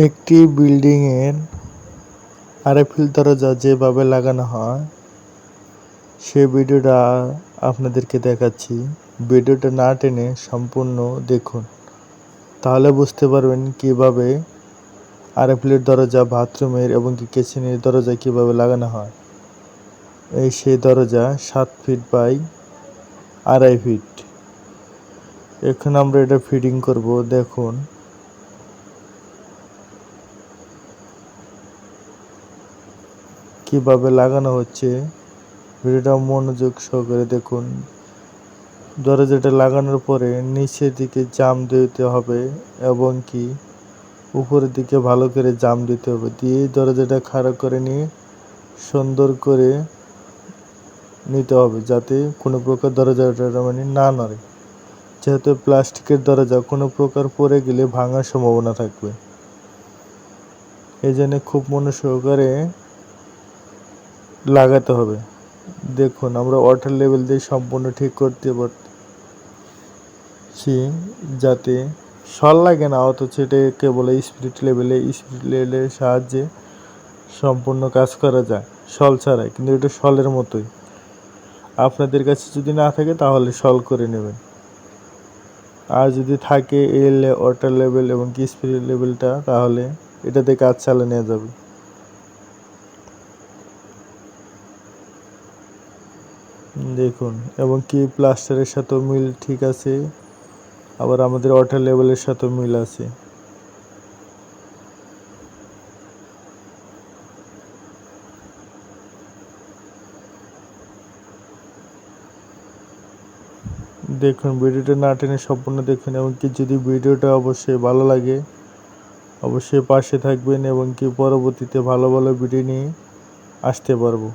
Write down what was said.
একটি বিল্ডিংয়ের আরএফএল দরজা যেভাবে লাগানো হয় সে ভিডিওটা আপনাদেরকে দেখাচ্ছি। ভিডিওটা না টেনে সম্পূর্ণ দেখুন, তাহলে বুঝতে পারবেন কিভাবে আরএফএল দরজা বাথরুমের এবং কিচেনের দরজা কিভাবে লাগানো হয়। এই সেই দরজা 7 ফিট বাই 2.5 ফিট। এখন আমরা এটা ফিটিং করব। দেখুন কিভাবে লাগানো হচ্ছে, ভিডিওটা মনোযোগ সহকারে দেখুন। দরজাটা লাগানোর পরে নিচের দিকে জাম দিতে হবে এবং কি উপরের দিকে ভালো করে জাম দিতে হবে, দিয়ে দরজাটা খাড়া করে নিয়ে সুন্দর করে নিতে হবে যাতে কোনো প্রকার দরজাটা না নড়ে। যেহেতু প্লাস্টিকের দরজা কোনো প্রকার পড়ে গেলে ভাঙার সম্ভাবনা থাকবে, এই জন্য খুব মনোসহকারে লাগাতে হবে। দেখুন আমরা ওয়াটার লেভেল দিয়ে সম্পূর্ণ ঠিক করতে পারছি যাতে শল লাগে না, অথচ এটাকে বলে স্পিরিট লেভেলে। স্পিরিট লেভেলের সাহায্যে সম্পূর্ণ কাজ করা যায় শল ছাড়াই, কিন্তু এটা শলের মতোই। আপনাদের কাছে যদি না থাকে তাহলে শল করে নেবেন, আর যদি থাকে এই ওয়াটার লেভেল এবং কি স্পিরিট লেভেলটা তাহলে এটাতে কাজ চালানো যাবে। দেখুন এবং কি প্লাস্টারের সাথেও মিল ঠিক আছে, আবার আমাদের ওয়াটার লেভেলের সাথেও মিল আছে। দেখুন ভিডিওটা না টেনে সম্পূর্ণ দেখুন, এবং কি যদি ভিডিওটা অবশ্যই ভালো লাগে অবশ্যই পাশে থাকবেন এবং কি পরবর্তীতে ভালো ভালো ভিডিও নিয়ে আসতে পারবো।